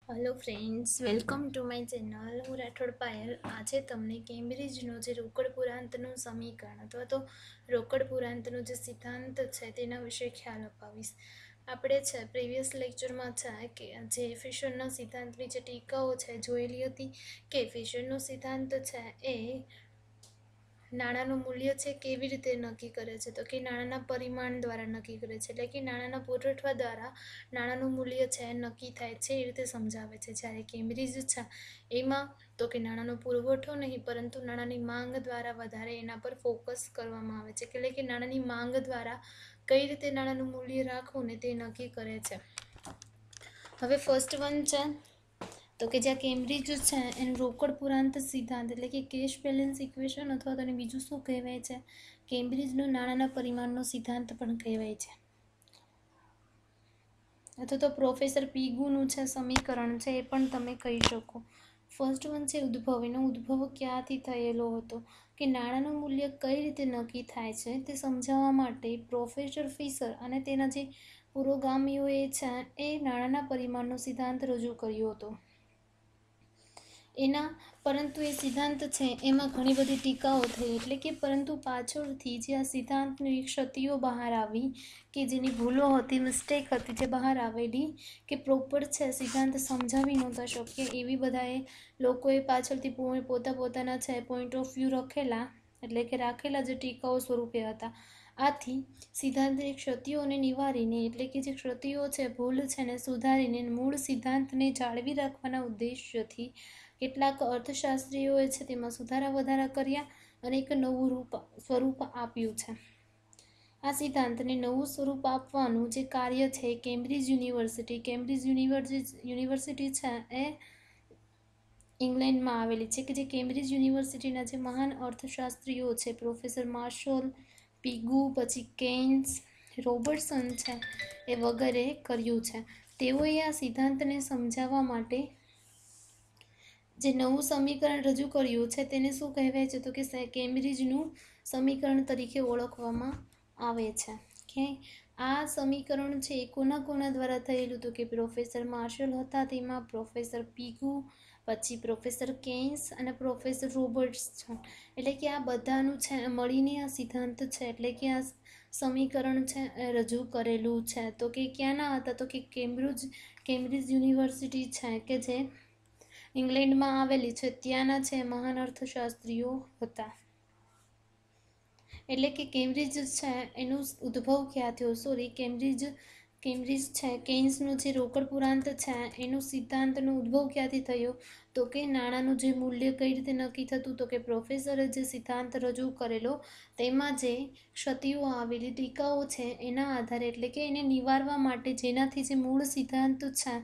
Hello friends, welcome to my channel. हूँ राठोड पायल। आज तमने केम्ब्रिजनो जे रोकड़ पूरांतनु समीकरण अथवा तो रोकड़ पूरांतनु जे सिद्धांत है तेना विषे ख्याल अपावीश। આપણે છે પ્રીવિયસ લેક્ચરમાં છે કે જે ફિશરનો સિદ્ધાંત વિશે ટીકાઓ છે જોયેલી હતી કે ફિશરનો સિદ્ધાંત છે એ નાણાંનું મૂલ્ય છે કેવી રીતે નક્કી કરે છે, તો કે નાણાંના પરિમાણ દ્વારા નક્કી કરે છે, એટલે કે નાણાંના પુરવઠા દ્વારા નાણાંનું મૂલ્ય છે નક્કી થાય છે, એ રીતે સમજાવે છે. જ્યારે કેમ્બ્રિજ છે એમાં તો કે નાણાંનો પુરવઠો નહીં પરંતુ નાણાંની માંગ દ્વારા વધારે એના પર ફોકસ કરવામાં આવે છે, એટલે કે નાણાંની માંગ દ્વારા કઈ રીતે નાણાંનું મૂલ્ય રાખવું ને તે નક્કી કરે છે. હવે ફર્સ્ટ વન છે તો કે જ્યાં કેમ્બ્રિજ છે એનું રોકડ પુરાંત સિદ્ધાંત એટલે કે કેશ બેલેન્સ ઇક્વેશન અથવા તો બીજું શું કહેવાય છે, કેમ્બ્રિજનું નાણાંના પરિમાણનો સિદ્ધાંત પણ કહેવાય છે, અથવા તો પ્રોફેસર પીગુનું છે સમીકરણ છે એ પણ તમે કહી શકો. ફર્સ્ટ વન છે ઉદ્ભવ. એનો ઉદ્ભવ ક્યાંથી થયેલો હતો કે નાણાંનું મૂલ્ય કઈ રીતે નક્કી થાય છે તે સમજાવવા માટે પ્રોફેસર ફિશર અને તેના જે પુરોગામીઓએ છે એ નાણાંના પરિમાણનો સિદ્ધાંત રજૂ કર્યો હતો. પરંતુ એ સિદ્ધાંત છે એમાં ઘણી બધી ટીકાઓ થઈ, એટલે કે પરંતુ પાછળથી જે આ સિદ્ધાંતની ક્ષતિઓ બહાર આવી કે જેની ભૂલો હતી, મિસ્ટેક હતી જે બહાર આવેલી કે પ્રોપર છે સિદ્ધાંત સમજાવી નહોતા શકીએ, એવી બધાએ લોકોએ પાછળથી પોતાના છે પોઈન્ટ ઓફ વ્યૂ રાખેલા જે ટીકાઓ સ્વરૂપે હતા. આથી સિદ્ધાંતની ક્ષતિઓને નિવારીને એટલે કે જે ક્ષતિઓ છે ભૂલ છે ને સુધારીને મૂળ સિદ્ધાંતને જાળવી રાખવાના ઉદ્દેશ્યથી કેટલાક અર્થશાસ્ત્રીઓએ છે તેમાં સુધારા વધારા કર્યા અને એક નવું સ્વરૂપ આપ્યું છે. આ સિદ્ધાંતને નવું સ્વરૂપ આપવાનું જે કાર્ય છે કેમ્બ્રિજ યુનિવર્સિટી છે એ ઇંગ્લેન્ડમાં આવેલી છે, કે જે કેમ્બ્રિજ યુનિવર્સિટીના જે મહાન અર્થશાસ્ત્રીઓ છે પ્રોફેસર માર્શલ, પીગુ, પછી કેન્સ, રોબર્ટસન છે એ વગેરે કર્યું છે. તેઓએ આ સિદ્ધાંતને સમજાવવા માટે જે નવું સમીકરણ રજૂ કર્યું છે તેને શું કહેવાય છે, તો કે કેમ્બ્રિજનું સમીકરણ તરીકે ઓળખવામાં આવે છે. કે આ સમીકરણ છે એ કોના દ્વારા થયેલું, તો કે પ્રોફેસર માર્શલ હતા, તેમાં પ્રોફેસર પીગુ, પછી પ્રોફેસર કેન્સ અને પ્રોફેસર રોબર્ટ્સન, એટલે કે આ બધાનું છે મળીને આ સિદ્ધાંત છે એટલે કે આ સમીકરણ છે રજૂ કરેલું છે. તો કે ક્યાંના હતા, તો કે કેમ્બ્રિજ યુનિવર્સિટી છે કે જે ઇંગ્લેન્ડમાં આવેલી છે ત્યાંના છે મહાન અર્થશાસ્ત્રીઓ હતા. એટલે કે કેમ્બ્રિજ છે એનું ઉદ્ભવ ક્યાં થયો, કેમ્બ્રિજ છે કેન્સનું જે રોકડ પુરાંત છે એનું સિદ્ધાંતનો ઉદ્ભવ ક્યાંથી થયો, તો કે નાણાંનું જે મૂલ્ય કઈ રીતે નક્કી થતું, તો કે પ્રોફેસરે જે સિદ્ધાંત રજૂ કરેલો તેમાં જે ક્ષતિઓ આવેલી ટીકાઓ છે એના આધારે એટલે કે એને નિવારવા માટે જેનાથી જે મૂળ સિદ્ધાંત છે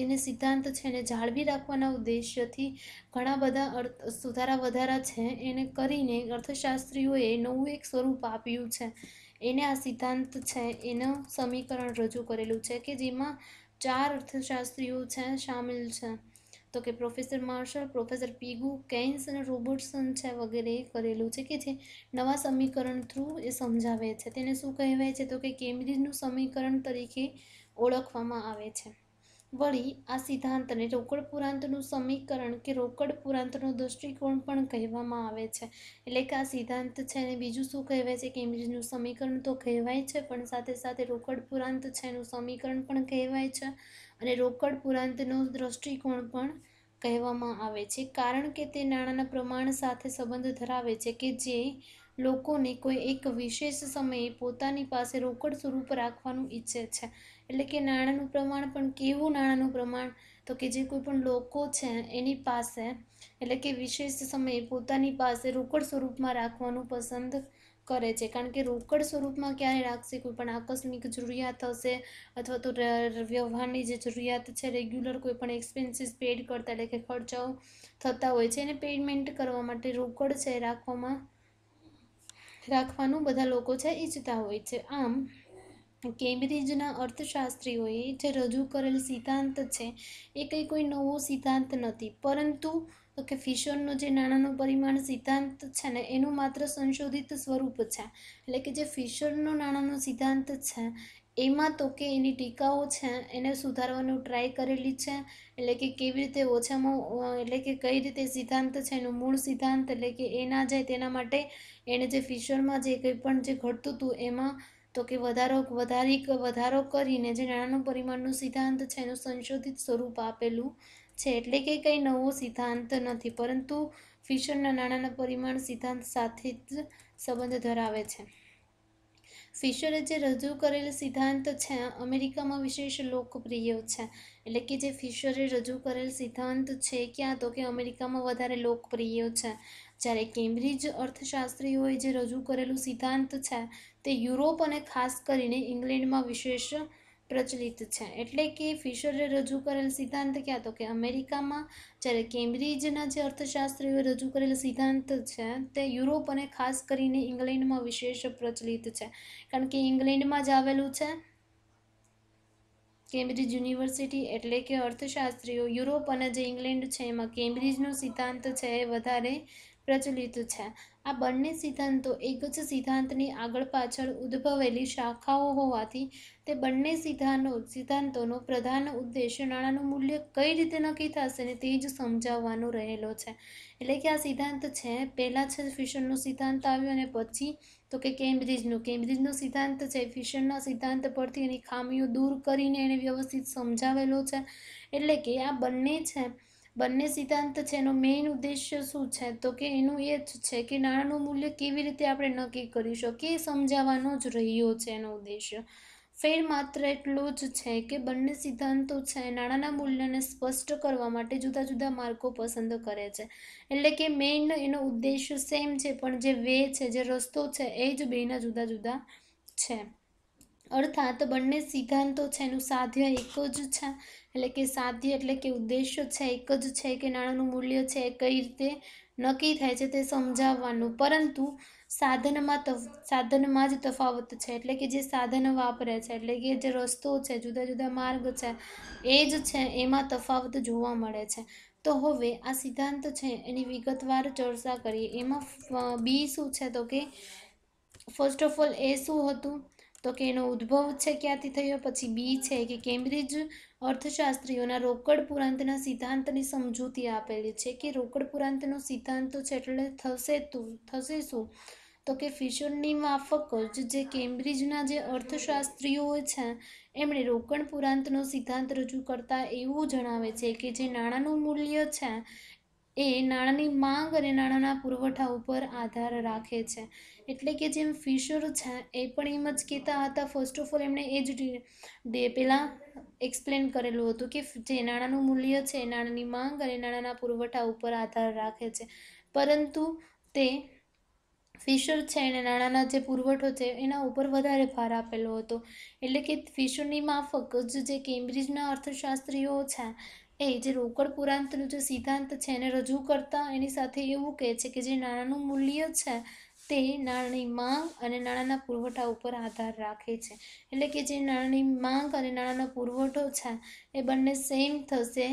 એને સિદ્ધાંત છે એને જાળવી રાખવાના ઉદ્દેશ્યથી ઘણા બધા સુધારા વધારા છે એને કરીને અર્થશાસ્ત્રીઓએ નવું એક સ્વરૂપ આપ્યું છે. એને આ સિદ્ધાંત છે એનું સમીકરણ રજૂ કરેલું છે કે જેમાં 4 અર્થશાસ્ત્રીઓ છે સામેલ છે, તો કે પ્રોફેસર માર્શલ, પ્રોફેસર પીગુ, કેન્સ અને રોબર્ટસન છે વગેરે કરેલું છે, કે જે નવા સમીકરણ થ્રુ એ સમજાવે છે. તેને શું કહેવાય છે, તો કે કેમ્બ્રિજનું સમીકરણ તરીકે ઓળખવામાં આવે છે. વળી આ સિદ્ધાંતને રોકડ પુરાંતનું સમીકરણ કે રોકડ પુરાંતનો દૃષ્ટિકોણ પણ કહેવામાં આવે છે. એટલે કે આ સિદ્ધાંત છે અને બીજું શું કહેવાય છે, કેમ્બ્રિજનું સમીકરણ તો કહેવાય છે પણ સાથે સાથે રોકડ પુરાંત છે એનું સમીકરણ પણ કહેવાય છે અને રોકડ પુરાંતનો દૃષ્ટિકોણ પણ કહેવામાં આવે છે, કારણ કે તે નાણાંના પ્રમાણ સાથે સંબંધ ધરાવે છે કે જે લોકોને કોઈ એક વિશેષ સમયે પોતાની પાસે રોકડ સ્વરૂપ રાખવાનું ઈચ્છે છે. એટલે કે નાણાંનું પ્રમાણ પણ કેવું નાણાંનું પ્રમાણ, તો કે જે કોઈ પણ લોકો છે એની પાસે એટલે કે વિશેષ સમયે પોતાની પાસે રોકડ સ્વરૂપમાં રાખવાનું પસંદ કરે છે, કારણ કે રોકડ સ્વરૂપમાં ક્યારે રાખશે, કોઈ પણ આકસ્મિક જરૂરિયાત હશે અથવા તો વ્યવહારની જે જરૂરિયાત છે, રેગ્યુલર કોઈ પણ એક્સપેન્સીસ પેડ કરતા એટલે કે ખર્ચાઓ થતા હોય છે એને પેમેન્ટ કરવા માટે રોકડ છે રાખવાનું બધા લોકો છે ઈચ્છતા હોય છે. આમ કેમ્બ્રિજના અર્થશાસ્ત્રીઓએ જે રજૂ કરેલ સિદ્ધાંત છે એ કોઈ નવો સિદ્ધાંત નથી, પરંતુ તો કે ફિશરનો જે નાણાંનું પરિમાણ સિદ્ધાંત છે ને એનું માત્ર સંશોધિત સ્વરૂપ છે. એટલે કે જે ફિશરનો નાણાંનો સિદ્ધાંત છે એમાં તો કે એની ટીકાઓ છે એને સુધારવાનું ટ્રાય કરેલી છે, એટલે કે કેવી રીતે ઓછામાં એટલે કે કઈ રીતે સિદ્ધાંત છે એનું મૂળ સિદ્ધાંત એટલે કે એ ના જાય તેના માટે એણે જે ફિશરમાં જે કંઈ પણ જે ઘટતું હતું એમાં તો કે વધારો કરીને જે નાણાંનું પરિમાણનું સિદ્ધાંત છે એનું સંશોધિત સ્વરૂપ આપેલું છે, એટલે કે કંઈ નવો સિદ્ધાંત નથી, પરંતુ ફિશરના નાણાંના પરિમાણ સિદ્ધાંત સાથે જ સંબંધ ધરાવે છે. ફિશરે જે રજૂ કરેલ સિદ્ધાંત છે અમેરિકામાં વિશેષ લોકપ્રિય છે, એટલે કે જે ફિશરે રજૂ કરેલ સિદ્ધાંત છે ક્યાં તો કે અમેરિકામાં વધારે લોકપ્રિય છે, જ્યારે કેમ્બ્રિજ અર્થશાસ્ત્રીઓએ જે રજૂ કરેલું સિદ્ધાંત છે તે યુરોપ અને ખાસ કરીને ઇંગ્લેન્ડમાં વિશેષ પ્રચલિત છે. એટલે કે ફિશરે રજૂ કરેલ સિદ્ધાંત ક્યાં તો કે અમેરિકામાં, જ્યારે કેમ્બ્રિજના જે અર્થશાસ્ત્રીઓએ રજૂ કરેલ સિદ્ધાંત છે તે યુરોપ અને ખાસ કરીને ઇંગ્લેન્ડમાં વિશેષ પ્રચલિત છે, કારણ કે ઇંગ્લેન્ડમાં જ આવેલું છે કેમ્બ્રિજ યુનિવર્સિટી, એટલે કે અર્થશાસ્ત્રીઓ યુરોપ અને જે ઇંગ્લેન્ડ છે એમાં કેમ્બ્રિજનો સિદ્ધાંત છે એ વધારે પ્રચલિત છે. આ બંને સિદ્ધાંતો એક જ સિદ્ધાંતની આગળ પાછળ ઉદ્ભવેલી શાખાઓ હોવાથી તે બંને સિદ્ધાંતોનો પ્રધાન ઉદ્દેશ્ય નાણાંનું મૂલ્ય કઈ રીતે નક્કી થશે ને તે જ સમજાવવાનો રહેલો છે. એટલે કે આ સિદ્ધાંત છે પહેલાં છે ફિશરનો સિદ્ધાંત આવ્યો અને પછી તો કે કેમ્બ્રિજનો સિદ્ધાંત છે ફિશરના સિદ્ધાંત પરથી એની ખામીઓ દૂર કરીને એને વ્યવસ્થિત સમજાવેલો છે. એટલે કે આ બંને સિદ્ધાંત છે એનો મેઇન ઉદ્દેશ્ય શું છે તો કે એનું એ જ છે કે નાણાંનું મૂલ્ય કેવી રીતે આપણે નક્કી કરી શકીએ એ સમજાવવાનો જ રહ્યો છે એનો ઉદ્દેશ્ય. ફેર માત્ર એટલો જ છે કે બંને સિદ્ધાંતો છે નાણાંના મૂલ્યને સ્પષ્ટ કરવા માટે જુદા જુદા માર્ગો પસંદ કરે છે, એટલે કે મેઇન એનો ઉદ્દેશ્ય સેમ છે પણ જે વે છે જે રસ્તો છે એ જ બેના જુદા જુદા છે. અર્થાત બંને સિદ્ધાંતો છે એનું સાધ્ય એક જ છે, એટલે કે સાધ્ય એટલે કે ઉદ્દેશ્ય છે એક જ છે કે નાણાંનું મૂલ્ય છે એ કઈ રીતે નક્કી થાય છે તે સમજાવવાનું, પરંતુ સાધનમાં જ તફાવત છે, એટલે કે જે સાધન વાપરે છે એટલે કે જે રસ્તો છે જુદા જુદા માર્ગ છે એ જ છે એમાં તફાવત જોવા મળે છે. તો હવે આ સિદ્ધાંત છે એની વિગતવાર ચર્ચા કરીએ. એમાં બી શું છે તો કે ફર્સ્ટ ઓફ ઓલ એ શું હતું તો કે એનો ઉદ્ભવ છે ક્યાંથી થયો, પછી બી છે કે કેમ્બ્રિજ અર્થશાસ્ત્રીઓના રોકડ પુરાંતના સિદ્ધાંતની સમજૂતી આપેલી છે કે રોકડ પુરાંતનો સિદ્ધાંત છે એટલે થશે શું તો કે ફિશરની માફક જ જે કેમ્બ્રિજના જે અર્થશાસ્ત્રીઓ છે એમણે રોકડ પુરાંતનો સિદ્ધાંત રજૂ કરતા એવું જણાવે છે કે જે નાણાંનું મૂલ્ય છે એ નાણાંની માંગ અને નાણાંના પુરવઠા ઉપર આધાર રાખે છે. એટલે કે જેમ ફિશર છે એ પણ એમ જ કહેતા હતા, ફર્સ્ટ ઓફ ઓલ એમણે એ જ પહેલાં એક્સપ્લેન કરેલું હતું કે જે નાણાંનું મૂલ્ય છે નાણાંની માંગ અને નાણાંના પુરવઠા ઉપર આધાર રાખે છે, પરંતુ તે ફિશર છે એને નાણાંના જે પુરવઠો છે એના ઉપર વધારે ભાર આપેલો હતો. એટલે કે ફિશરની માફક જ જે કેમ્બ્રિજના અર્થશાસ્ત્રીઓ છે એ જે રોકડ પુરાંતનો જે સિદ્ધાંત છે એને રજૂ કરતા એની સાથે એવું કહે છે કે જે નાણાંનું મૂલ્ય છે તે નાણાંની માંગ અને નાણાંના પુરવઠા ઉપર આધાર રાખે છે. એટલે કે જે નાણાંની માંગ અને નાણાંનો પુરવઠો છે એ બંને સેમ થશે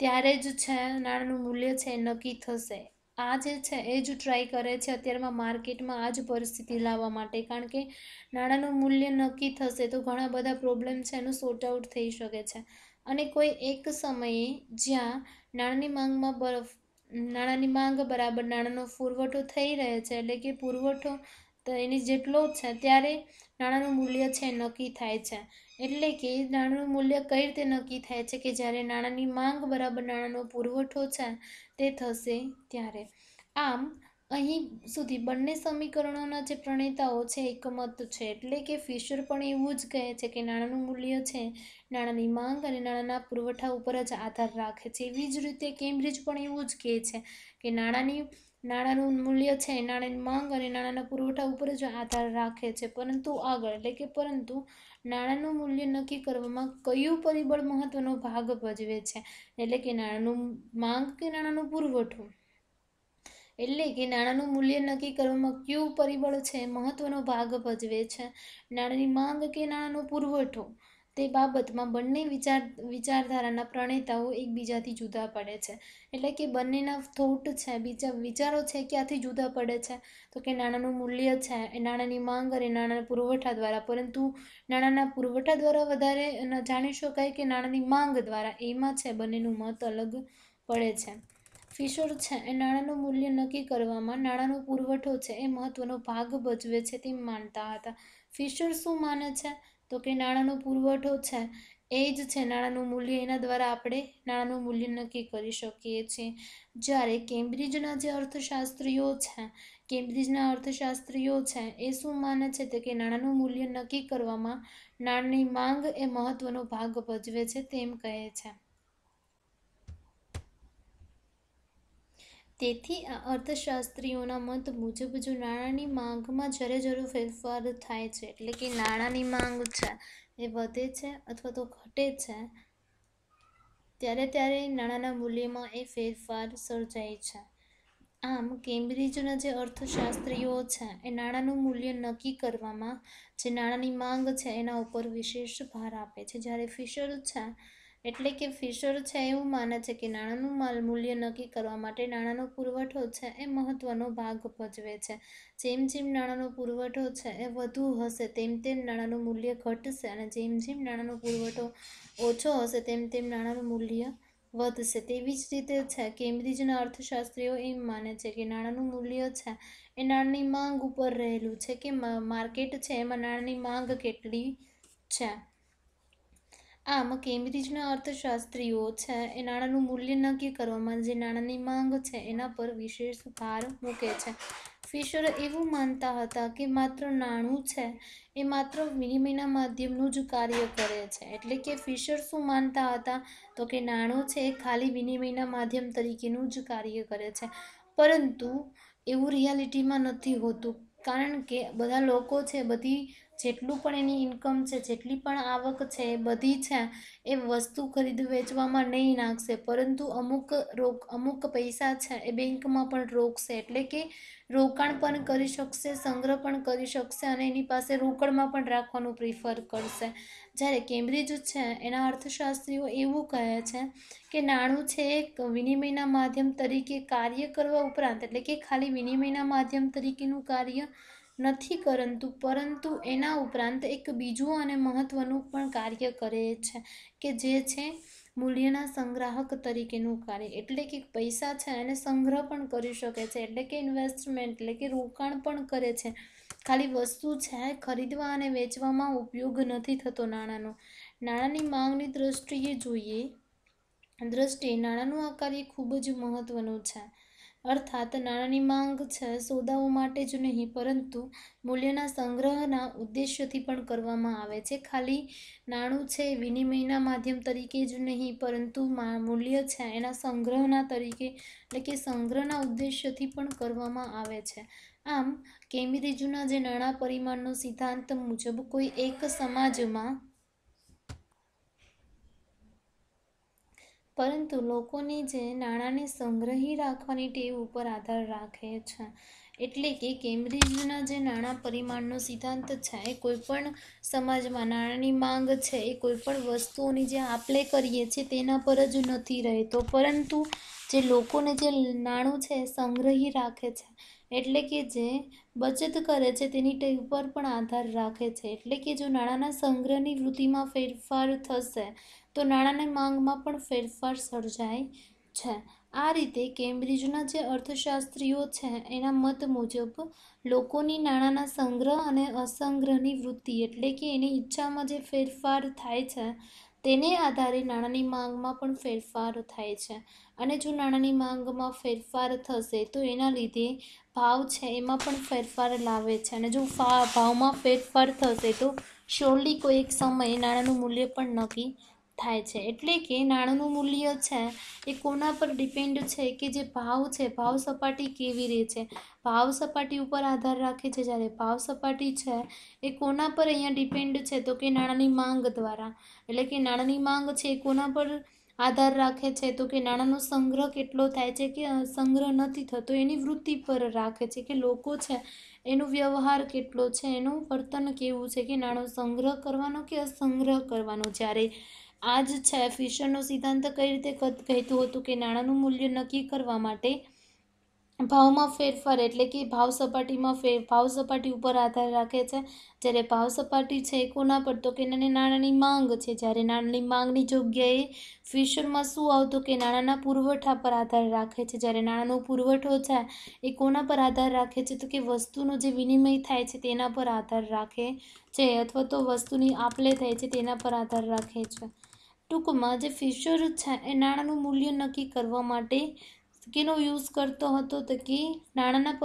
ત્યારે જ છે નાણાંનું મૂલ્ય છે એ નક્કી થશે. આ જે છે એ જ ટ્રાય કરે છે અત્યારમાં માર્કેટમાં આ જ પરિસ્થિતિ લાવવા માટે, કારણ કે નાણાંનું મૂલ્ય નક્કી થશે તો ઘણા બધા પ્રોબ્લેમ છે એનું સોર્ટ આઉટ થઈ શકે છે. અને કોઈ એક સમયે જ્યાં નાણાંની માંગ બરાબર નાણાંનો પુરવઠો થઈ રહે છે, એટલે કે પુરવઠો તો એની જેટલો જ છે ત્યારે નાણાંનું મૂલ્ય છે નક્કી થાય છે. એટલે કે નાણાંનું મૂલ્ય કઈ રીતે નક્કી થાય છે કે જ્યારે નાણાંની માંગ બરાબર નાણાંનો પુરવઠો છે તે થશે ત્યારે. આમ અહીં સુધી બંને સમીકરણોના જે પ્રણેતાઓ છે એકમત છે, એટલે કે ફિશર પણ એવું જ કહે છે કે નાણાંનું મૂલ્ય છે નાણાંની માંગ અને નાણાંના પુરવઠા ઉપર જ આધાર રાખે છે. એવી જ રીતે કેમ્બ્રિજ પણ એવું જ કહે છે કે નાણાંનું મૂલ્ય છે નાણાંની માંગ અને નાણાંના પુરવઠા ઉપર જ આધાર રાખે છે, પરંતુ નાણાંનું મૂલ્ય નક્કી કરવામાં કયું પરિબળ મહત્વનો ભાગ ભજવે છે, એટલે કે નાણાંનું માંગ કે નાણાંનો પુરવઠો. એટલે કે નાણાંનું મૂલ્ય નક્કી કરવામાં કયું પરિબળ છે મહત્વનો ભાગ ભજવે છે, નાણાંની માંગ કે નાણાંનો પુરવઠો. તે બાબતમાં બંને વિચારધારાના પ્રણેતાઓ એકબીજાથી જુદા પડે છે. એટલે કે બંનેના થોટ છે, વિચારો છે ક્યાંથી જુદા પડે છે, તો કે નાણાંનું મૂલ્ય છે એ નાણાંની માંગ અને નાણાંના પુરવઠા દ્વારા, પરંતુ નાણાંના પુરવઠા દ્વારા વધારે જાણી શકાય કે નાણાંની માંગ દ્વારા, એમાં છે બંનેનું મત અલગ પડે છે. ફિશર છે એ નાણાંનું મૂલ્ય નક્કી કરવામાં નાણાંનો પુરવઠો છે એ મહત્વનો ભાગ ભજવે છે તેમ માનતા હતા. ફિશર શું માને છે, તો કે નાણાંનો પુરવઠો છે એ જ છે નાણાંનું મૂલ્ય, એના દ્વારા આપણે નાણાંનું મૂલ્ય નક્કી કરી શકીએ છીએ. જ્યારે કેમ્બ્રિજના જે અર્થશાસ્ત્રીઓ છે એ શું માને છે, તો કે નાણાંનું મૂલ્ય નક્કી કરવામાં નાણાંની માંગ એ મહત્વનો ભાગ ભજવે છે તેમ કહે છે. તેથી આ અર્થશાસ્ત્રીઓના મત મુજબ જો નાણાંની માંગમાં જ્યારે ફેરફાર થાય છે, એટલે કે નાણાંની માંગ છે એ વધે છે અથવા તો ઘટે છે, ત્યારે નાણાંના મૂલ્યમાં એ ફેરફાર સર્જાય છે. આમ કેમ્બ્રિજના જે અર્થશાસ્ત્રીઓ છે એ નાણાંનું મૂલ્ય નક્કી કરવામાં જે નાણાંની માંગ છે એના ઉપર વિશેષ ભાર આપે છે. જ્યારે ફિશર છે એવું માને છે કે નાણાંનું મૂલ્ય નક્કી કરવા માટે નાણાંનો પુરવઠો છે એ મહત્વનો ભાગ ભજવે છે. જેમ નાણાંનો પુરવઠો છે એ વધુ હશે તેમ નાણાંનું મૂલ્ય ઘટશે, અને જેમ નાણાંનો પુરવઠો ઓછો હશે તેમ નાણાંનું મૂલ્ય વધશે. તેવી જ રીતે છે કેમ્બ્રિજના અર્થશાસ્ત્રીઓ એમ માને છે કે નાણાંનું મૂલ્ય છે એ નાણાંની માંગ ઉપર રહેલું છે, કે માર્કેટ છે એમાં નાણાંની માંગ કેટલી છે. આમ કેમ્બ્રિજના અર્થશાસ્ત્રીઓ છે એ નાણાંનું મૂલ્ય નક્કી કરવામાં જે નાણાંની માંગ છે એના પર વિશેષ ભાર મૂકે છે. ફિશર એવું માનતા હતા કે માત્ર નાણું છે એ માત્ર વિનિમયના માધ્યમનું જ કાર્ય કરે છે. એટલે કે ફિશર શું માનતા હતા, તો કે નાણું છે એ ખાલી વિનિમયના માધ્યમ તરીકેનું જ કાર્ય કરે છે, પરંતુ એવું રિયાલિટીમાં નથી હોતું. કારણ કે બધા લોકો છે, જેટલું પણ એની ઇન્કમ છે, જેટલી પણ આવક છે એ બધી છે એ વસ્તુ ખરીદ વેચવામાં નહીં નાખશે, પરંતુ અમુક પૈસા છે એ બેંકમાં પણ રોકશે. એટલે કે રોકાણ પણ કરી શકશે, સંગ્રહ પણ કરી શકશે, અને એની પાસે રોકડમાં પણ રાખવાનું પ્રિફર કરશે. જ્યારે કેમ્બ્રિજ છે એના અર્થશાસ્ત્રીઓ એવું કહે છે કે નાણું છે એક વિનિમયના માધ્યમ તરીકે કાર્ય કરવા ઉપરાંત, એટલે કે ખાલી વિનિમયના માધ્યમ તરીકેનું કાર્ય નથી પરંતુ એના ઉપરાંત એક બીજું અને મહત્વનું પણ કાર્ય કરે છે, કે જે છે મૂલ્યના સંગ્રાહક તરીકેનું કાર્ય. એટલે કે પૈસા છે એને સંગ્રહ પણ કરી શકે છે, એટલે કે ઇન્વેસ્ટમેન્ટ, એટલે કે રોકાણ પણ કરે છે. ખાલી વસ્તુ છે ખરીદવા અને વેચવામાં ઉપયોગ નથી થતો નાણાંનો. નાણાંની માંગની દ્રષ્ટિએ નાણાંનું આ કાર્ય ખૂબ જ મહત્વનું છે. અર્થાત નાણાંની માંગ છે સોદાઓ માટે જ નહીં, પરંતુ મૂલ્યના સંગ્રહના ઉદ્દેશ્યથી પણ કરવામાં આવે છે. ખાલી નાણું છે વિનિમયના માધ્યમ તરીકે જ નહીં, પરંતુ મૂલ્ય છે એના સંગ્રહના તરીકે, એટલે કે સંગ્રહના ઉદ્દેશ્યથી પણ કરવામાં આવે છે. આમ કેમ્બ્રિજના જે નાણાં પરિમાણનો સિદ્ધાંત મુજબ કોઈ એક સમાજમાં પરંતુ લોકોની જે નાણાંને સંગ્રહી રાખવાની ટેવ ઉપર આધાર રાખે છે. એટલે કે કેમ્બ્રિજના જે નાણાં પરિમાણનો સિદ્ધાંત છે એ કોઈપણ સમાજમાં નાણાંની માંગ છે એ કોઈપણ વસ્તુઓની જે આપણે કરીએ છીએ તેના પર જ નથી રહેતો, પરંતુ જે લોકોને જે નાણું છે એ સંગ્રહી રાખે છે, એટલે કે જે બચત કરે છે તેની ટેવ પર પણ આધાર રાખે છે. એટલે કે જો નાણાંના સંગ્રહની વૃત્તિમાં ફેરફાર થશે તો નાણાંની માંગમાં પણ ફેરફાર સર્જાય છે. આ રીતે કેમ્બ્રિજના જે અર્થશાસ્ત્રીઓ છે એના મત મુજબ લોકોની નાણાંના સંગ્રહ અને અસંગ્રહની વૃત્તિ, એટલે કે એની ઈચ્છામાં જે ફેરફાર થાય છે તેને આધારે નાણાંની માંગમાં પણ ફેરફાર થાય છે. અને જો નાણાંની માંગમાં ફેરફાર થશે તો એના લીધે ભાવ છે એમાં પણ ફેરફાર લાવે છે, અને જો ભાવમાં ફેરફાર થશે તો શ્યોરલી કોઈ એક સમયે નાણાંનું મૂલ્ય પણ નક્કી થાય છે. એટલે કે નાણાંનું મૂલ્ય છે એ કોના પર ડિપેન્ડ છે, કે જે ભાવ છે, ભાવ સપાટી કેવી રહે છે, ભાવ સપાટી ઉપર આધાર રાખે છે. જ્યારે ભાવ સપાટી છે એ કોના પર અહીંયા ડિપેન્ડ છે, તો કે નાણાંની માંગ દ્વારા. એટલે કે નાણાંની માંગ છે એ કોના પર આધાર રાખે છે? તો કે નાણાંનો સંગ્રહ કેટલો થાય છે કે સંગ્રહ નથી થતો, એની વૃત્તિ પર રાખે છે કે લોકો છે એનો વ્યવહાર કેટલો છે, એનું વર્તન કેવું છે કે નાણું સંગ્રહ કરવાનો કે અસંગ્રહ કરવાનો. જ્યારે આ જ છે ફિશરનો સિદ્ધાંત કઈ રીતે કહેતું હતું કે નાણાંનું મૂલ્ય નક્કી કરવા માટે ભાવમાં ફેરફાર એટલે કે ભાવ સપાટી ઉપર આધાર રાખે છે. જ્યારે ભાવ સપાટી છે એ કોના પર? તો કે નાણાંની માંગ છે. જ્યારે નાણાંની માંગની જગ્યાએ ફિશરમાં શું આવતું કે નાણાંના પુરવઠા પર આધાર રાખે છે. જ્યારે નાણાંનો પુરવઠો છે એ કોના પર આધાર રાખે છે? તો કે વસ્તુનો જે વિનિમય થાય છે તેના પર આધાર રાખે છે, અથવા તો વસ્તુની આપ-લે થાય છે તેના પર આધાર રાખે છે. ટૂંકમાં જે ફિશર છે એ નાણાંનું મૂલ્ય નક્કી કરવા માટે કેનો યુઝ કરતો હતો? તો કે નાણાંના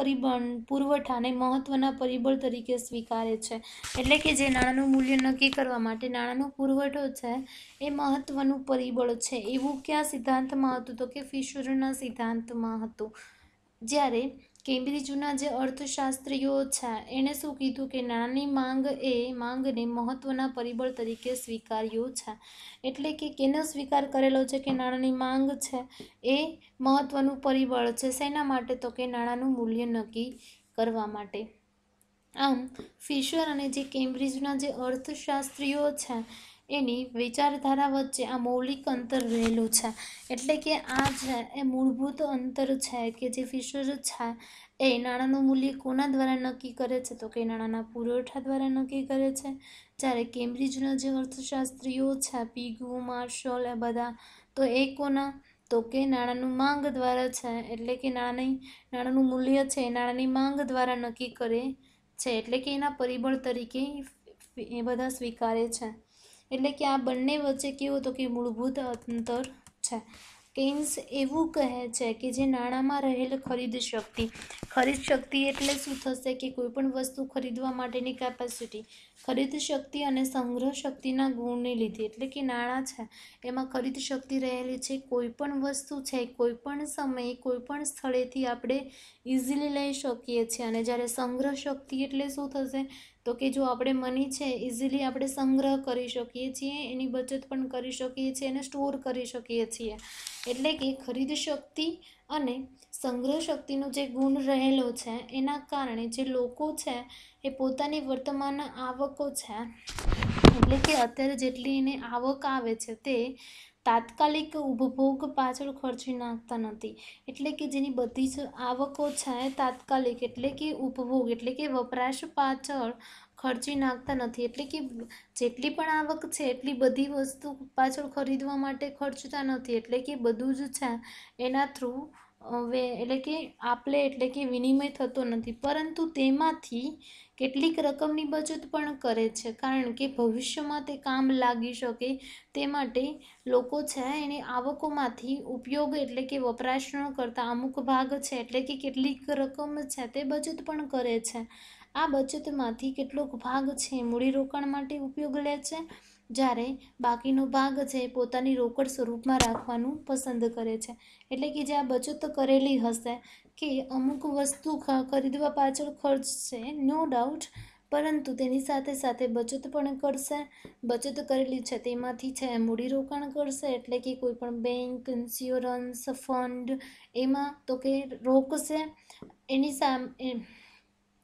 પુરવઠાને મહત્વના પરિબળ તરીકે સ્વીકારે છે. એટલે કે જે નાણાંનું મૂલ્ય નક્કી કરવા માટે નાણાંનો પુરવઠો છે એ મહત્વનું પરિબળ છે, એવું કયા સિદ્ધાંતમાં હતું? તો કે ફિશરના સિદ્ધાંતમાં હતું. જ્યારે કેમ્બ્રિજના જે અર્થશાસ્ત્રીઓ છે એણે શું કીધું કે નાણાંની માંગને મહત્વના પરિબળ તરીકે સ્વીકાર્યું છે. એટલે કે કેનો સ્વીકાર કરેલો છે કે નાણાંની માંગ છે એ મહત્વનું પરિબળ છે. શેના માટે? તો કે નાણાંનું મૂલ્ય નક્કી કરવા માટે. આમ ફિશર અને જે કેમ્બ્રિજના જે અર્થશાસ્ત્રીઓ છે એની વિચારધારા વચ્ચે આ મૌલિક અંતર રહેલું છે. એટલે કે આ છે એ મૂળભૂત અંતર છે કે જે ફિશર છે એ નાણાંનું મૂલ્ય કોના દ્વારા નક્કી કરે છે? તો કે નાણાંના પુરવઠા દ્વારા નક્કી કરે છે. જ્યારે કેમ્બ્રિજના જે અર્થશાસ્ત્રીઓ છે, પીગુ, માર્શલ, એ બધા, તો એ કોના? તો કે નાણાંનું માંગ દ્વારા છે. એટલે કે નાણાંનું મૂલ્ય છે એ નાણાંની માંગ દ્વારા નક્કી કરે છે. એટલે કે એના પરિબળ તરીકે એ બધા સ્વીકારે છે. એટલે કે આ બંને વચ્ચે કેવું? તો કે મૂળભૂત અંતર છે. કેન્સ એવું કહે છે કે જે નાણાંમાં રહેલ ખરીદ શક્તિ એટલે શું થશે કે કોઈ પણ વસ્તુ ખરીદવા માટેની કેપેસિટી, ખરીદ શક્તિ અને સંગ્રહ શક્તિના ગુણને લીધે, એટલે કે નાણાં છે એમાં ખરીદ શક્તિ રહેલી છે. કોઈ પણ વસ્તુ છે કોઈ પણ સમયે કોઈ પણ સ્થળેથી આપણે ઇઝીલી લઈ શકીએ છીએ. અને જ્યારે સંગ્રહ શક્તિ એટલે શું થશે? તો કે જો આપણે મની છે ઇઝીલી આપણે સંગ્રહ કરી શકીએ છીએ, એની બચત પણ કરી શકીએ છીએ અને સ્ટોર કરી શકીએ છીએ. એટલે કે ખરીદ શક્તિ અને સંગ્રહ શક્તિનો જે ગુણ રહેલો છે એના કારણે જે લોકો છે એ પોતાની વર્તમાન આવકો છે, એટલે કે અત્યારે જેટલી એને આવક આવે છે તે તાત્કાલિક ઉપભોગ પાછળ ખર્ચી નાખતા નથી. એટલે કે જેની બધી જ આવકો છે તાત્કાલિક એટલે કે ઉપભોગ એટલે કે વપરાશ પાછળ ખર્ચી નાખતા નથી. એટલે કે જેટલી પણ આવક છે એટલી બધી વસ્તુ પાછળ ખરીદવા માટે ખર્ચતા નથી. એટલે કે બધું જ છે એના થ્રુ એટલે કે આપલે એટલે કે વિનિમય થતો નથી, પરંતુ તેમાંથી કેટલીક રકમની બચત પણ કરે છે, કારણ કે ભવિષ્યમાં તે કામ લાગી શકે તે માટે લોકો છે એની આવકોમાંથી ઉપયોગ એટલે કે વપરાશ ન કરતા અમુક ભાગ છે એટલે કે કેટલીક રકમ છે તે બચત પણ કરે છે. આ બચતમાંથી કેટલોક ભાગ છે મૂડીરોકાણ માટે ઉપયોગ લે છે, જ્યારે બાકીનો ભાગ છે પોતાની રોકડ સ્વરૂપમાં રાખવાનું પસંદ કરે છે. એટલે કે જે આ બચત કરેલી હશે કે અમુક વસ્તુ ખરીદવા પાછળ ખર્ચશે, નો ડાઉટ, પરંતુ તેની સાથે સાથે બચત પણ કરશે. બચત કરેલી છે તેમાંથી છે મૂડીરોકાણ કરશે, એટલે કે કોઈ પણ બેંક, ઇન્સ્યોરન્સ, ફંડ, એમાં તો કે રોકશે, એની સામે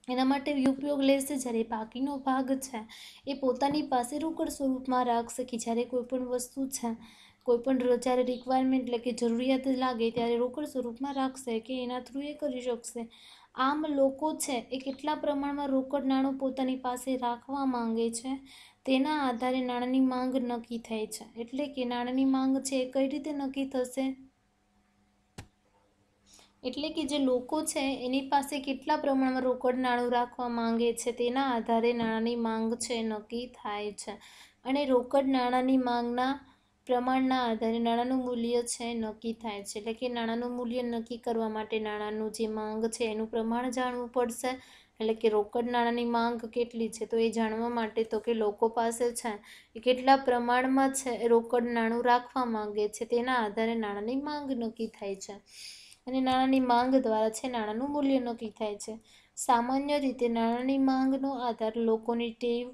એના માટે ઉપયોગ લેશે. જ્યારે બાકીનો ભાગ છે એ પોતાની પાસે રોકડ સ્વરૂપમાં રાખશે કે જ્યારે કોઈ પણ વસ્તુ છે કોઈ પણ જ્યારે રિક્વાયરમેન્ટ એટલે કે જરૂરિયાત લાગે ત્યારે રોકડ સ્વરૂપમાં રાખશે કે એના થ્રુ એ કરી શકશે. આમ લોકો છે એ કેટલા પ્રમાણમાં રોકડ નાણું પોતાની પાસે રાખવા માંગે છે તેના આધારે નાણાંની માંગ નક્કી થાય છે. એટલે કે નાણાંની માંગ છે એ કઈ રીતે નક્કી થશે? એટલે કે જે લોકો છે એની પાસે કેટલા પ્રમાણમાં રોકડ નાણું રાખવા માંગે છે તેના આધારે નાણાંની માંગ છે નક્કી થાય છે. અને રોકડ નાણાંની માંગના પ્રમાણના આધારે નાણાંનું મૂલ્ય છે નક્કી થાય છે. એટલે કે નાણાંનું મૂલ્ય નક્કી કરવા માટે નાણાંનું જે માંગ છે એનું પ્રમાણ જાણવું પડશે. એટલે કે રોકડ નાણાંની માંગ કેટલી છે તો એ જાણવા માટે તો કે લોકો પાસે છે એ કેટલા પ્રમાણમાં છે રોકડ નાણું રાખવા માંગે છે તેના આધારે નાણાંની માંગ નક્કી થાય છે. અને નાણાંની માંગ દ્વારા છે નાણાંનું મૂલ્ય નક્કી થાય છે. સામાન્ય રીતે નાણાંની માંગનો આધાર લોકોની ટેવ,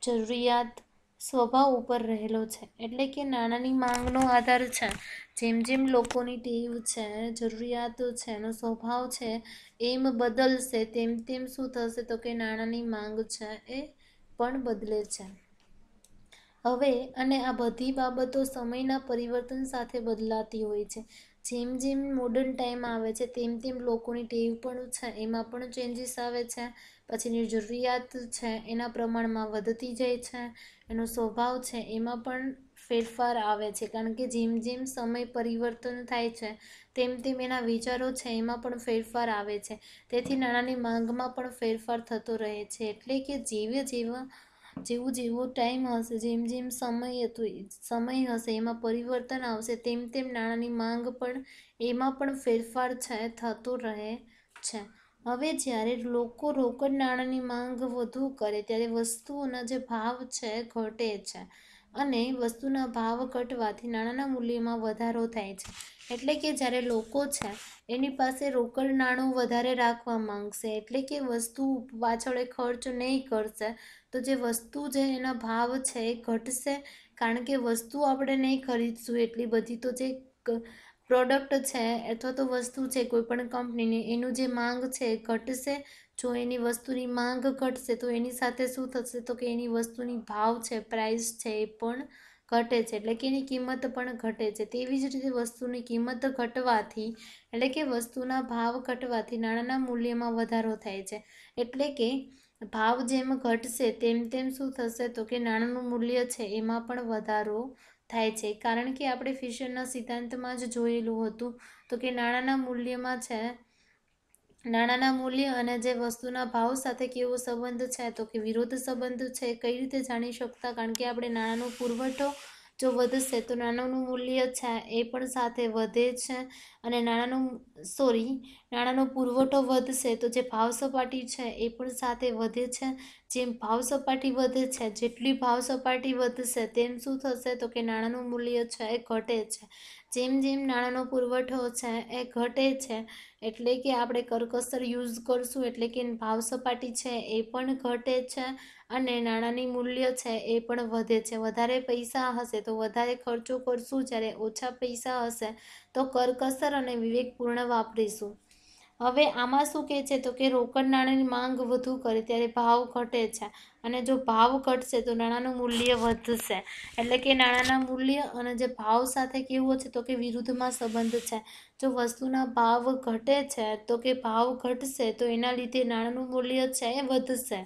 જરૂરિયાત, સ્વભાવ ઉપર રહેલો છે. એટલે કે નાણાંની માંગનો આધાર છે. જેમ જેમ લોકોની ટેવ છે, જરૂરિયાતો છે, એનો સ્વભાવ છે એમ બદલશે તેમ તેમ શું થશે તો કે નાણાંની માંગ છે એ પણ બદલે છે. હવે અને આ બધી બાબતો સમયના પરિવર્તન સાથે બદલાતી હોય છે. જેમ જેમ મોડર્ન ટાઈમ આવે છે તેમ તેમ લોકોની ટેવ પણ છે એમાં પણ ચેન્જીસ આવે છે. પછીની જરૂરિયાત છે એના પ્રમાણમાં વધતી જાય છે. એનો સ્વભાવ છે એમાં પણ ફેરફાર આવે છે. કારણ કે જેમ જેમ સમય પરિવર્તન થાય છે તેમ તેમ એના વિચારો છે એમાં પણ ફેરફાર આવે છે. તેથી નાણાંની માંગમાં પણ ફેરફાર થતો રહે છે. એટલે કે જેવું જેવું ટાઈમ હશે, જેમ જેમ સમય હશે એમાં પરિવર્તન આવશે તેમ તેમ નાણાંની માંગ પણ એમાં પણ ફેરફાર છે થતો રહે છે. હવે જ્યારે લોકો રોકડ નાણાંની માંગ વધુ કરે ત્યારે વસ્તુઓના જે ભાવ છે ઘટે છે અને વસ્તુના ભાવ ઘટવાથી નાણાંના મૂલ્યમાં વધારો થાય છે. એટલે કે જ્યારે લોકો છે એની પાસે રોકડ નાણું વધારે રાખવા માંગશે, એટલે કે વસ્તુ પાછળ ખર્ચ નહીં કરશે તો જે વસ્તુ છે એના ભાવ છે એ ઘટશે. કારણ કે વસ્તુ આપણે નહીં ખરીદશું એટલી બધી તો જે પ્રોડક્ટ છે અથવા તો વસ્તુ છે કોઈ પણ કંપનીની એનું જે માંગ છે એ ઘટશે. જો એની વસ્તુની માંગ ઘટશે તો એની સાથે શું થશે તો કે એની વસ્તુની ભાવ છે, પ્રાઇસ છે એ પણ ઘટે છે. એટલે કે એની કિંમત પણ ઘટે છે. તેવી જ રીતે વસ્તુની કિંમત ઘટવાથી એટલે કે વસ્તુના ભાવ ઘટવાથી નાણાંના મૂલ્યમાં વધારો થાય છે. એટલે કે ભાવ જેમ ઘટશે તેમ તેમ શું થશે તો કે નાણાંનું મૂલ્ય છે એમાં પણ વધારો થાય છે. કારણ કે આપણે ફિશરના સિદ્ધાંતમાં જ જોયેલું હતું તો કે નાણાંના મૂલ્ય અને જે વસ્તુના ભાવ સાથે કેવો સંબંધ છે તો કે વિરોધ સંબંધ છે. કઈ રીતે જાણી શકતા? કારણ કે આપણે નાણાંનો પુરવઠો જો વધશે તો નાણાંનું મૂલ્ય છે એ પણ સાથે વધે છે અને નાણાંનો પુરવઠો વધશે તો જે ભાવ સપાટી છે એ પણ સાથે વધે છે. જેમ ભાવ સપાટી વધે છે, જેટલી ભાવ સપાટી વધશે તેમ શું થશે તો કે નાણાંનું મૂલ્ય છે એ ઘટે છે. જેમ જેમ નાણાંનો પુરવઠો છે એ ઘટે છે એટલે કે આપણે કરકસર યુઝ કરશું એટલે કે ભાવ સપાટી છે એ પણ ઘટે છે અને નાણાંની મૂલ્ય છે એ પણ વધે છે. વધારે પૈસા હશે તો વધારે ખર્ચો કરશું, જ્યારે ઓછા પૈસા હશે તો કરકસર અને વિવેકપૂર્ણ વાપરીશું. હવે આમાં શું કહે છે તો કે રોકડ નાણાંની માંગ વધુ કરે ત્યારે ભાવ ઘટે છે અને જો ભાવ ઘટશે તો નાણાંનું મૂલ્ય વધશે. એટલે કે નાણાંના મૂલ્ય અને જે ભાવ સાથે કેવો છે તો કે વિરુદ્ધમાં સંબંધ છે. જો વસ્તુના ભાવ ઘટે છે તો કે ભાવ ઘટશે તો એના લીધે નાણાંનું મૂલ્ય છે એ વધશે.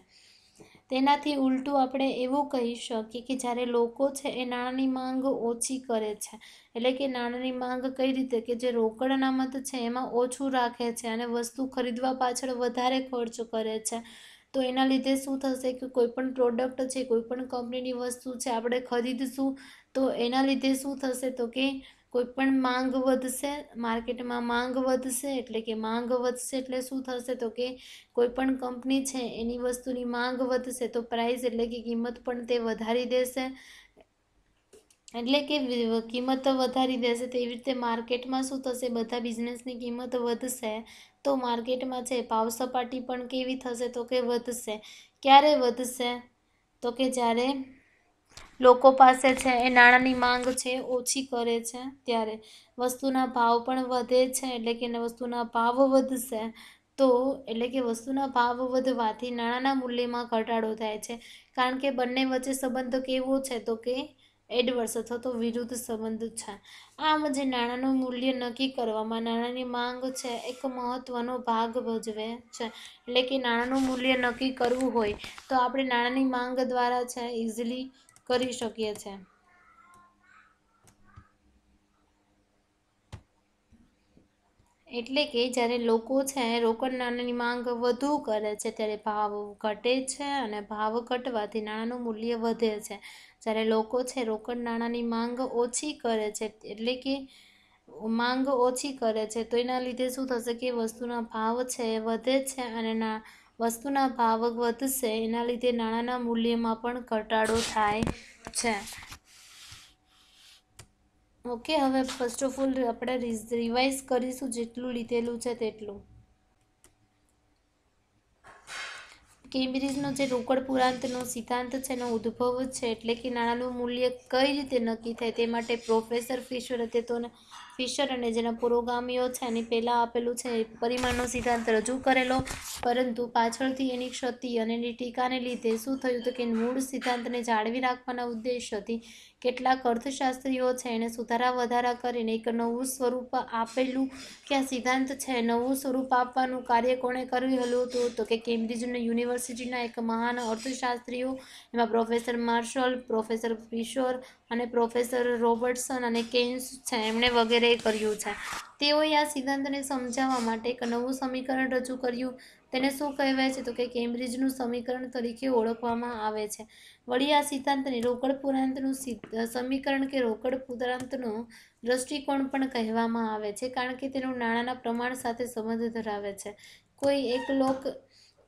તેનાથી ઉલટું આપણે એવું કહી શકીએ કે જ્યારે લોકો છે એ નાણાંની માંગ ઓછી કરે છે. એટલે કે નાણાંની માંગ કઈ રીતે કે જે રોકડ અનામત છે એમાં ઓછું રાખે છે અને વસ્તુ ખરીદવા પાછળ વધારે ખર્ચ કરે છે. તો એના લીધે શું થશે કે કોઈ પણ પ્રોડક્ટ છે, કોઈ પણ કંપનીની વસ્તુ છે આપણે ખરીદશું તો એના લીધે શું થશે તો કે કોઈ પણ માંગ વધશે, માર્કેટમાં માંગ વધશે. એટલે કે માંગ વધશે એટલે શું થશે તો કે કોઈ પણ કંપની છે એની વસ્તુની માંગ વધશે તો પ્રાઇસ એટલે કે કિંમત પણ તે વધારી દેશે. એટલે કે કિંમત વધારી દેશે. તેવી રીતે માર્કેટમાં શું થશે, બધા બિઝનેસની કિંમત વધશે તો માર્કેટમાં છે ભાવ સપાટી પણ કેવી થશે તો કે વધશે. ક્યારે વધશે તો કે જ્યારે લોકો પાસે છે એ નાણાંની માંગ છે ઓછી કરે છે ત્યારે વસ્તુના ભાવ પણ વધે છે. એટલે કે વસ્તુના ભાવ વધશે તો એટલે કે વસ્તુના ભાવ વધવાથી નાણાંના મૂલ્યમાં ઘટાડો થાય છે. કારણ કે બંને વચ્ચે સંબંધ કેવો છે તો કે એડવર્સ અથવા તો વિરુદ્ધ સંબંધ છે. આમ જે નાણાંનું મૂલ્ય નક્કી કરવામાં નાણાંની માંગ છે એક મહત્વનો ભાગ ભજવે છે. એટલે કે નાણાંનું મૂલ્ય નક્કી કરવું હોય તો આપણે નાણાંની માંગ દ્વારા છે ઇઝીલી કરી શકીએ છીએ. એટલે કે જ્યારે લોકો છે રોકડ નાણાંની માંગ વધુ કરે છે ત્યારે ભાવ ઘટે છે અને ભાવ ઘટવાથી નાણાંનું મૂલ્ય વધે છે. જ્યારે લોકો છે રોકડ નાણાંની માંગ ઓછી કરે છે એટલે કે માંગ ઓછી કરે છે તો એના લીધે શું થશે કે વસ્તુના ભાવ છે એ વધે છે અને વસ્તુના ભાવ વધશે એના લીધે નાણાંના મૂલ્યમાં પણ ઘટાડો થાય છે. ઓકે, હવે ફર્સ્ટ ઓફ ઓલ આપણે રિવાઇઝ કરીશું જેટલું લીધેલું છે તેટલું. કેમ્બ્રિજનો જે રોકડ પુરાંતનો સિદ્ધાંત છે એનો ઉદ્ભવ છે, એટલે કે નાણાંનું મૂલ્ય કઈ રીતે નક્કી થાય તે માટે પ્રોફેસર ફિશર અને જેના પુરોગામીઓ છે એની પહેલાં આપેલું છે પરિમાણનો સિદ્ધાંત રજૂ કરેલો, પરંતુ પાછળથી એની ક્ષતિ અને એની ટીકાને લીધે શું થયું તો કે મૂળ સિદ્ધાંતને જાળવી રાખવાના ઉદ્દેશ્યથી કેટલાક અર્થશાસ્ત્રીઓ છે એને સુધારા વધારા કરીને એક નવું સ્વરૂપ આપેલું કે આ સિદ્ધાંત છે નવું સ્વરૂપ આપવાનું કાર્ય કોણે કર્યું હતું તો કે કેમ્બ્રિજ યુનિવર્સિટીના એક મહાન અર્થશાસ્ત્રીઓ, એમાં પ્રોફેસર માર્શલ, પ્રોફેસર ફિશર અને પ્રોફેસર રોબર્ટસન અને કેન્સ છે એમણે વગેરે કર્યું છે. તેઓએ આ સિદ્ધાંતને સમજાવવા માટે એક નવું સમીકરણ રજૂ કર્યું. તેને શું કહેવાય છે તો કે કેમ્બ્રિજનું સમીકરણ તરીકે ઓળખવામાં આવે છે. વળી આ સિદ્ધાંતને રોકડ પુરાંતનું સમીકરણ કે રોકડ પુરાંતનો દ્રષ્ટિકોણ પણ કહેવામાં આવે છે, કારણ કે તેનું નાણાંના પ્રમાણ સાથે સંબંધ ધરાવે છે.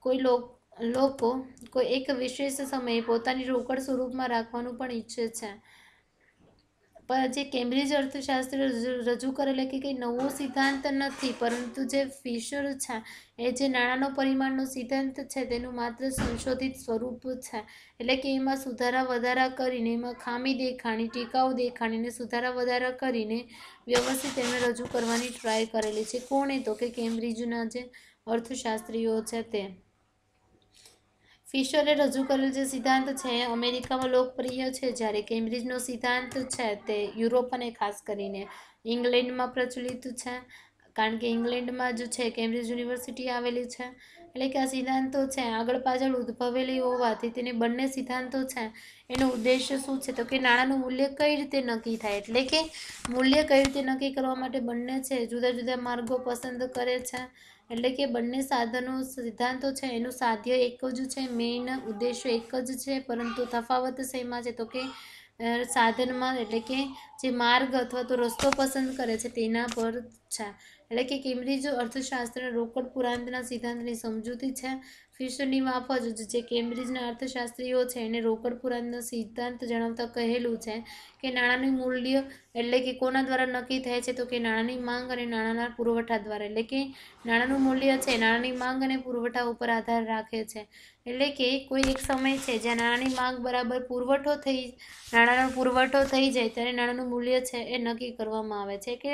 લોકો કોઈ એક વિશેષ સમયે પોતાની રોકડ સ્વરૂપમાં રાખવાનું પણ ઈચ્છે છે. પણ જે કેમ્બ્રિજ અર્થશાસ્ત્રીએ રજૂ કરેલા કે કંઈ નવો સિદ્ધાંત નથી, પરંતુ જે ફિશર છે એ જે નાણાંનો પરિમાણનો સિદ્ધાંત છે તેનું માત્ર સંશોધિત સ્વરૂપ છે. એટલે કે એમાં સુધારા વધારા કરીને, એમાં ખામી દેખાણી, ટીકાઓ દેખાણીને સુધારા વધારા કરીને વ્યવસ્થિત એમને રજૂ કરવાની ટ્રાય કરેલી છે. કોણે તો કે કેમ્બ્રિજના જે અર્થશાસ્ત્રીઓ છે તે. ફિશરે રજૂ કરેલ જે સિદ્ધાંત છે એ અમેરિકામાં લોકપ્રિય છે, જ્યારે કેમ્બ્રિજનો સિદ્ધાંત છે તે યુરોપ અને ખાસ કરીને ઇંગ્લેન્ડમાં પ્રચલિત છે, કારણ કે ઇંગ્લેન્ડમાં જ છે કેમ્બ્રિજ યુનિવર્સિટી આવેલી છે. એટલે કે આ સિદ્ધાંતો છે આગળ પાછળ ઉદ્ભવેલી હોવાથી તેને બંને સિદ્ધાંતો છે એનો ઉદ્દેશ્ય શું છે તો કે નાણાંનું મૂલ્ય કઈ રીતે નક્કી થાય, એટલે કે મૂલ્ય કઈ રીતે નક્કી કરવા માટે બંને છે જુદા જુદા માર્ગો પસંદ કરે છે. એટલે કે બંને સિદ્ધાંતો છે એનું સાધ્ય એક જ છે, મેઇન ઉદ્દેશ્ય એક જ છે, પરંતુ તફાવત શેમાં છે તો કે સાધનમાં, એટલે કે જે માર્ગ અથવા તો રસ્તો પસંદ કરે છે તેના પર છે. એટલે કે કેમ્બ્રિજ અર્થશાસ્ત્ર રોકડ પુરાંતના સિદ્ધાંતની સમજૂતી છે. ફિશરની માફક જે કેમ્બ્રિજના અર્થશાસ્ત્રીઓ છે એને રોકડ પુરાંતનો સિદ્ધાંત જણાવતા કહેલું છે કે નાણાંનું મૂલ્ય એટલે કે કોના દ્વારા નક્કી થાય છે તો કે નાણાંની માંગ અને નાણાંના પુરવઠા દ્વારા. એટલે કે નાણાંનું મૂલ્ય છે નાણાંની માંગ અને પુરવઠા ઉપર આધાર રાખે છે. એટલે કે કોઈ એક સમય છે જ્યાં નાણાંની માંગ બરાબર નાણાંનો પુરવઠો થઈ જાય ત્યારે નાણાંનું મૂલ્ય છે એ નક્કી કરવામાં આવે છે. કે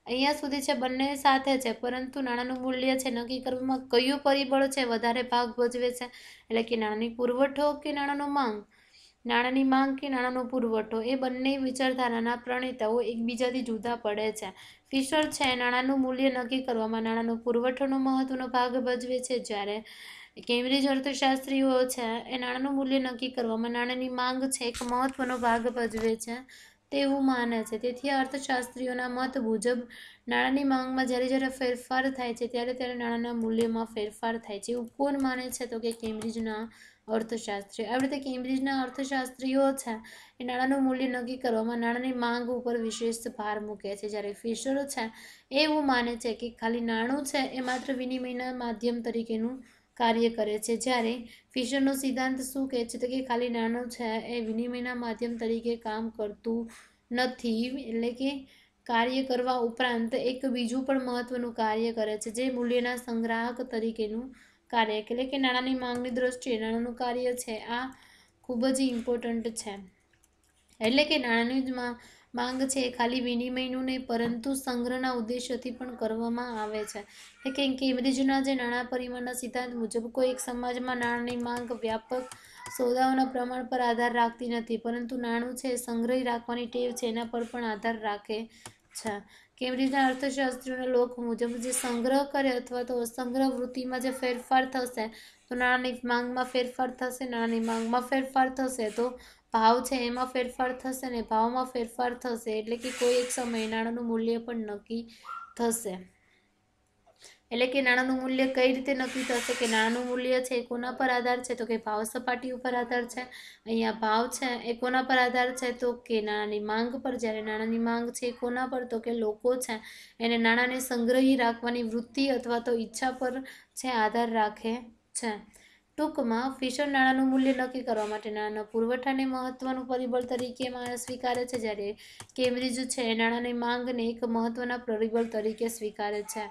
અહીંયા સુધી છે બંને સાથે છે, પરંતુ નાણાંનું મૂલ્ય છે નક્કી કરવામાં કયું પરિબળ છે વધારે ભાગ ભજવે છે, એટલે કે નાણાંની પુરવઠો કે નાણાંની માંગ કે નાણાંનો પુરવઠો. એ બંને વિચારધારાના પ્રણેતાઓ એકબીજાથી જુદા પડે છે. ફિશર છે નાણાંનું મૂલ્ય નક્કી કરવામાં નાણાંનો પુરવઠોનો મહત્વનો ભાગ ભજવે છે, જ્યારે કેમ્બ્રિજ અર્થશાસ્ત્રીઓ છે એ નાણાંનું મૂલ્ય નક્કી કરવામાં નાણાંની માંગ છે એક મહત્વનો ભાગ ભજવે છે તેવું માને છે. તેથી અર્થશાસ્ત્રીઓના મત મુજબ નાણાંની માંગમાં જ્યારે ફેરફાર થાય છે ત્યારે નાણાંના મૂલ્યમાં ફેરફાર થાય છે. એવું કોણ માને છે તો કે કેમ્બ્રિજના અર્થશાસ્ત્રીઓ. આવી રીતે કેમ્બ્રિજના અર્થશાસ્ત્રીઓ છે એ નાણાંનું મૂલ્ય નક્કી કરવામાં નાણાંની માંગ ઉપર વિશેષ ભાર મૂકે છે, જ્યારે ફિશર છે એવું માને છે કે ખાલી નાણું છે એ માત્ર વિનિમયના માધ્યમ તરીકેનું કાર્ય કરે છે. જ્યારે ફિશરનો સિદ્ધાંત શું કહે છે તો કે ખાલી નાણું છે એ વિનિમયના માધ્યમ તરીકે કામ કરતું નથી, એટલે કે કાર્ય કરવા ઉપરાંત એક બીજું પણ મહત્વનું કાર્ય કરે છે જે મૂલ્યના સંગ્રાહક તરીકેનું કાર્ય. એટલે કે નાણાંની માંગની દ્રષ્ટિએ નાણાંનું કાર્ય છે આ ખૂબ જ ઇમ્પોર્ટન્ટ છે. એટલે કે નાણાંની માંગ છે એ ખાલી વિનિમયનું નહીં પરંતુ સંગ્રહના ઉદ્દેશ્યથી પણ કરવામાં આવે છે. એટલે કે કેમ્બ્રિજના જે નાણાં પરિમાણના સિદ્ધાંત મુજબ કોઈ એક સમાજમાં નાણાંની માંગ વ્યાપક સોદાઓના પ્રમાણ પર આધાર રાખતી નથી, પરંતુ નાણું છે સંગ્રહી રાખવાની ટેવ છે એના પર પણ આધાર રાખે છે. કેમ્બ્રિજના અર્થશાસ્ત્રીઓના લોક મુજબ જે સંગ્રહ કરે અથવા તો અસંગ્રહ વૃત્તિમાં જે ફેરફાર થશે તો નાણાંની માંગમાં ફેરફાર થશે, નાણાંની માંગમાં ફેરફાર થશે તો ભાવ છે એમાં ફેરફાર થશે ને ભાવમાં ફેરફાર થશે, એટલે કે કોઈ એક સમયે નાણાંનું મૂલ્ય પણ નક્કી થશે. એટલે કે નાણાંનું મૂલ્ય કઈ રીતે નક્કી થશે કે નાણાંનું મૂલ્ય છે એ કોના પર આધાર છે તો કે ભાવ સપાટી ઉપર આધાર છે. અહીંયા ભાવ છે એ કોના પર આધાર છે તો કે નાણાંની માંગ પર, જ્યારે નાણાંની માંગ છે એ કોના પર તો કે લોકો છે એને નાણાંને સંગ્રહી રાખવાની વૃત્તિ અથવા તો ઈચ્છા પર છે આધાર રાખે છે. ટૂંકમાં ફિશર નાણાંનું મૂલ્ય નક્કી કરવા માટે નાણાંના પુરવઠાને મહત્વનું પરિબળ તરીકે સ્વીકારે છે, જ્યારે કેમ્બ્રિજ છે નાણાંની માંગને એક મહત્વના પરિબળ તરીકે સ્વીકારે છે.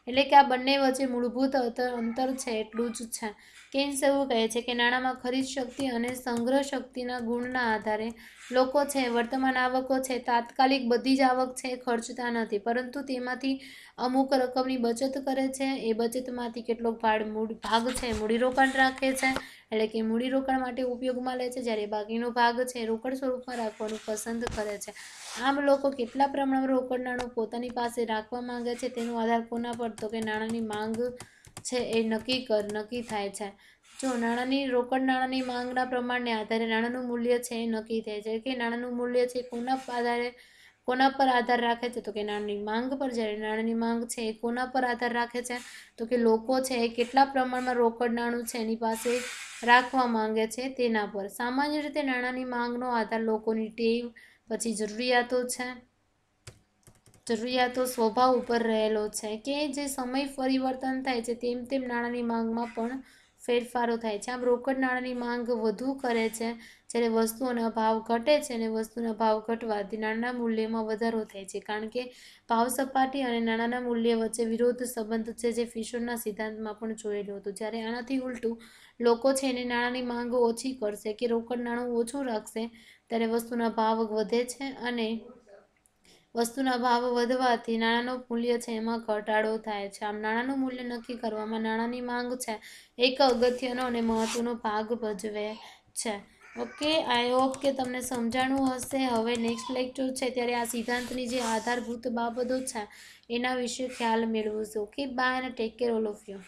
એટલે કે આ બંને વચ્ચે મૂળભૂત અંતર છે એટલું જ છે. કેન્સ એવું કહે છે કે નાણાંમાં ખરીદ શક્તિ અને સંગ્રહ શક્તિના ગુણના આધારે લોકો છે વર્તમાન આવકો છે તાત્કાલિક બધી જ આવક છે ખર્ચતા નથી, પરંતુ તેમાંથી અમુક રકમની બચત કરે છે. એ બચતમાંથી કેટલોક ભાગ છે મૂડીરોકાણ રાખે છે, એટલે કે મૂડીરોકાણ માટે ઉપયોગમાં લે છે, જ્યારે બાકીનો ભાગ છે રોકડ સ્વરૂપમાં રાખવાનું પસંદ કરે છે. આમ લોકો કેટલા પ્રમાણમાં રોકડ નાણું પોતાની પાસે રાખવા માંગે છે તેનો આધાર કોના પર? તો કે નાણાંની માંગ છે એ નક્કી થાય છે. જો રોકડ નાણાંની માંગના પ્રમાણને આધારે નાણાંનું મૂલ્ય છે એ નક્કી થાય છે કે નાણાંનું મૂલ્ય છે કોના પર આધાર રાખે છે? તો કે નાણાંની માંગ પર. જ્યારે નાણાંની માંગ છે એ કોના પર આધાર રાખે છે? તો કે લોકો છે એ કેટલા પ્રમાણમાં રોકડ નાણું છે એની પાસે રાખવા માંગે છે તેના પર. સામાન્ય રીતે નાણાંની માંગનો આધાર લોકોની ટેવ, પછી જરૂરિયાતો સ્વભાવ ઉપર રહેલો છે કે જે સમય પરિવર્તન થાય છે તેમ તેમ નાણાંની માંગમાં પણ ફેરફારો થાય છે. આમ રોકડ નાણાંની માંગ વધુ કરે છે જ્યારે વસ્તુઓના ભાવ ઘટે છે, અને વસ્તુના ભાવ ઘટવાથી નાણાંના મૂલ્યમાં વધારો થાય છે, કારણ કે ભાવ સપાટી અને નાણાંના મૂલ્ય વચ્ચે વિરોધ સંબંધ છે, જે ફિશરના સિદ્ધાંતમાં પણ જોયેલું હતું. જ્યારે આનાથી ઉલટું લોકો છે એને નાણાંની માંગ ઓછી કરશે કે રોકડ નાણું ઓછું રાખશે ત્યારે વસ્તુના ભાવ વધે છે, અને વસ્તુના ભાવ વધવાથી નાણાંનું મૂલ્ય છે એમાં ઘટાડો થાય છે. આમ નાણાંનું મૂલ્ય નક્કી કરવામાં નાણાંની માંગ છે એક અગત્યનો અને મહત્વનો ભાગ ભજવે છે. ઓકે, આઈ હોપ કે તમને સમજાણું હશે. હવે નેક્સ્ટ લેક્ચર છે ત્યારે આ સિદ્ધાંતની જે આધારભૂત બાબતો છે એના વિશે ખ્યાલ મેળવશું. ઓકે, બાય અને take care all of you.